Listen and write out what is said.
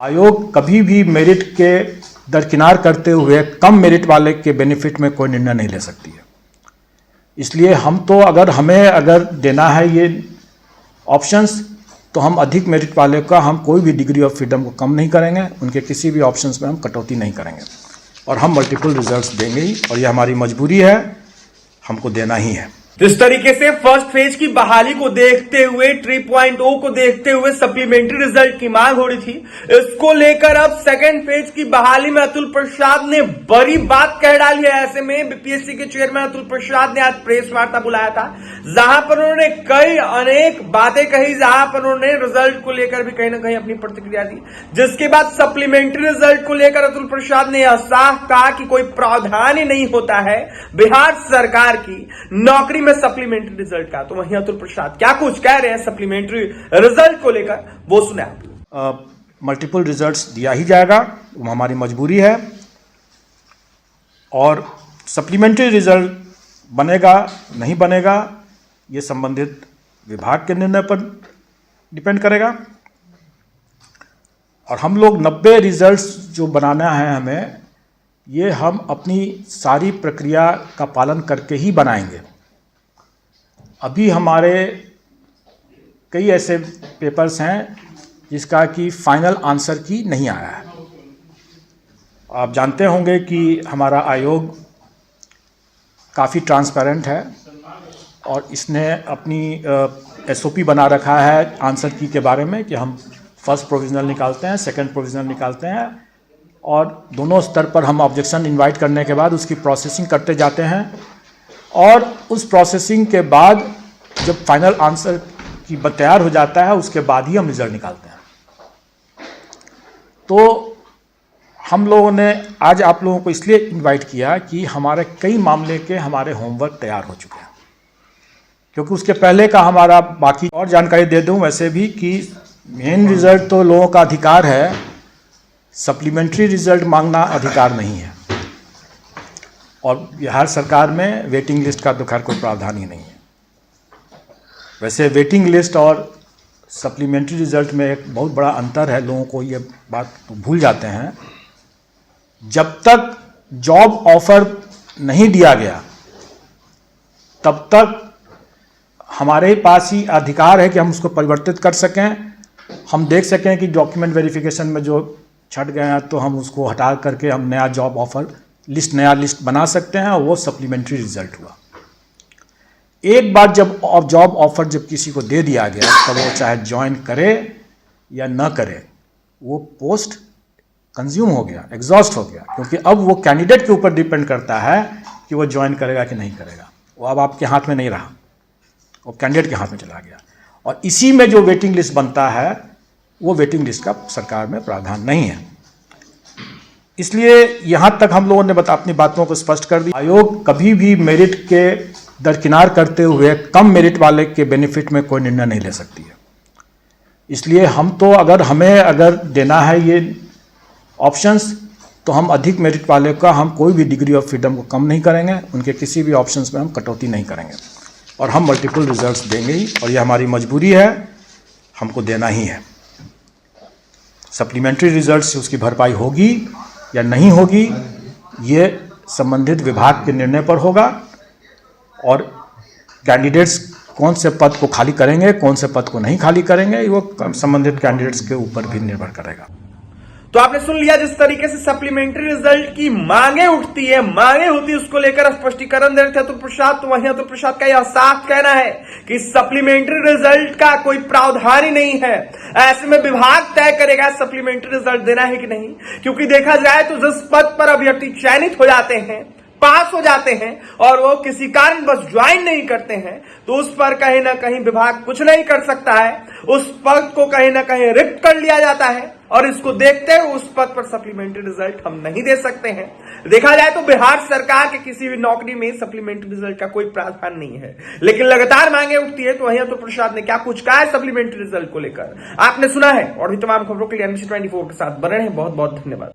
आयोग कभी भी मेरिट के दरकिनार करते हुए कम मेरिट वाले के बेनिफिट में कोई निर्णय नहीं ले सकती है। इसलिए हम तो अगर देना है ये ऑप्शंस, तो हम अधिक मेरिट वाले का हम कोई भी डिग्री ऑफ फ्रीडम को कम नहीं करेंगे, उनके किसी भी ऑप्शंस में हम कटौती नहीं करेंगे और हम मल्टीपल रिजल्ट्स देंगे ही, और ये हमारी मजबूरी है, हमको देना ही है। इस तरीके से फर्स्ट फेज की बहाली को देखते हुए 3.0 को देखते हुए सप्लीमेंट्री रिजल्ट की मांग हो रही थी। इसको लेकर अब सेकंड फेज की बहाली में अतुल प्रसाद ने बड़ी बात कह डाली है। ऐसे में बीपीएससी के चेयरमैन अतुल प्रसाद ने आज प्रेस वार्ता बुलाया था, जहां पर उन्होंने कई अनेक बातें कही, जहां पर उन्होंने रिजल्ट को लेकर भी कहीं ना कहीं अपनी प्रतिक्रिया दी। जिसके बाद सप्लीमेंट्री रिजल्ट को लेकर अतुल प्रसाद ने यह साफ कहा कि कोई प्रावधान ही नहीं होता है बिहार सरकार की नौकरी में सप्लीमेंट्री रिजल्ट का। तो वहीं अतुल प्रसाद क्या कुछ कह रहे हैं सप्लीमेंट्री रिजल्ट को लेकर, वो सुने आप। मल्टीपल रिजल्ट्स दिया ही जाएगा, वो हमारी मजबूरी है, और सप्लीमेंट्री रिजल्ट बनेगा नहीं बनेगा ये संबंधित विभाग के निर्णय पर डिपेंड करेगा। और हम लोग 90 रिजल्ट्स जो बनाना है हमें, ये हम अपनी सारी प्रक्रिया का पालन करके ही बनाएंगे। अभी हमारे कई ऐसे पेपर्स हैं जिसका कि फाइनल आंसर की नहीं आया है। आप जानते होंगे कि हमारा आयोग काफ़ी ट्रांसपेरेंट है और इसने अपनी एसओपी बना रखा है आंसर की के बारे में कि हम फर्स्ट प्रोविजनल निकालते हैं, सेकंड प्रोविजनल निकालते हैं, और दोनों स्तर पर हम ऑब्जेक्शन इनवाइट करने के बाद उसकी प्रोसेसिंग करते जाते हैं, और उस प्रोसेसिंग के बाद जब फाइनल आंसर की तैयार हो जाता है उसके बाद ही हम रिजल्ट निकालते हैं। तो हम लोगों ने आज आप लोगों को इसलिए इनवाइट किया कि हमारे कई मामले के हमारे होमवर्क तैयार हो चुके हैं, क्योंकि उसके पहले का हमारा बाकी और जानकारी दे दूं वैसे भी कि मेन रिजल्ट तो लोगों का अधिकार है, सप्लीमेंट्री रिजल्ट मांगना अधिकार नहीं है, और बिहार सरकार में वेटिंग लिस्ट का तो खैर कोई प्रावधान ही नहीं है। वैसे वेटिंग लिस्ट और सप्लीमेंट्री रिजल्ट में एक बहुत बड़ा अंतर है, लोगों को ये बात तो भूल जाते हैं। जब तक जॉब ऑफर नहीं दिया गया तब तक हमारे पास ही अधिकार है कि हम उसको परिवर्तित कर सकें, हम देख सकें कि डॉक्यूमेंट वेरिफिकेशन में जो छट गए हैं तो हम उसको हटा करके हम नया जॉब ऑफर लिस्ट, नया लिस्ट बना सकते हैं, और वो सप्लीमेंट्री रिजल्ट हुआ। एक बार जब जॉब ऑफर जब किसी को दे दिया गया तब वो चाहे ज्वाइन करे या न करे, वो पोस्ट कंज्यूम हो गया, एग्जॉस्ट हो गया, क्योंकि अब वो कैंडिडेट के ऊपर डिपेंड करता है कि वो ज्वाइन करेगा कि नहीं करेगा। वो अब आपके हाथ में नहीं रहा, वो कैंडिडेट के हाथ में चला गया। और इसी में जो वेटिंग लिस्ट बनता है वो वेटिंग लिस्ट का सरकार में प्रावधान नहीं है। इसलिए यहाँ तक हम लोगों ने अपनी बातों को स्पष्ट कर दिया। आयोग कभी भी मेरिट के दरकिनार करते हुए कम मेरिट वाले के बेनिफिट में कोई निर्णय नहीं ले सकती है। इसलिए हम तो अगर देना है ये ऑप्शंस, तो हम अधिक मेरिट वाले का हम कोई भी डिग्री ऑफ फ्रीडम को कम नहीं करेंगे, उनके किसी भी ऑप्शंस में हम कटौती नहीं करेंगे, और हम मल्टीपल रिजल्ट्स देंगे ही, और ये हमारी मजबूरी है, हमको देना ही है। सप्लीमेंट्री रिजल्ट से उसकी भरपाई होगी या नहीं होगी ये संबंधित विभाग के निर्णय पर होगा, और कैंडिडेट्स कौन से पद को खाली करेंगे, कौन से पद को नहीं खाली करेंगे, वो संबंधित कैंडिडेट्स के ऊपर भी निर्भर करेगा। तो आपने सुन लिया जिस तरीके से सप्लीमेंट्री रिजल्ट की मांगे होती है उसको लेकर स्पष्टीकरण दे रहे थे अतुल प्रसाद। तो वहीं अतुल प्रसाद का यह साफ कहना है कि सप्लीमेंट्री रिजल्ट का कोई प्रावधान ही नहीं है। ऐसे में विभाग तय करेगा सप्लीमेंट्री रिजल्ट देना है कि नहीं, क्योंकि देखा जाए तो जिस पद पर अभ्यर्थी चयनित हो जाते हैं, पास हो जाते हैं, और वो किसी कारण बस ज्वाइन नहीं करते हैं, तो उस पर कहीं ना कहीं विभाग कुछ नहीं कर सकता है। उस पद को कहीं ना कहीं रिक्त कर लिया जाता है, और इसको देखते हुए उस पद पर सप्लीमेंट्री रिजल्ट हम नहीं दे सकते हैं। देखा जाए तो बिहार सरकार के किसी भी नौकरी में सप्लीमेंट्री रिजल्ट का कोई प्रावधान नहीं है, लेकिन लगातार मांगे उठती है। तो वहीं अतुल प्रसाद ने क्या कुछ कहा है सप्लीमेंट्री रिजल्ट को लेकर, आपने सुना है। और भी तमाम खबरों के लिए NBC 24 के साथ बने रहें। बहुत बहुत धन्यवाद।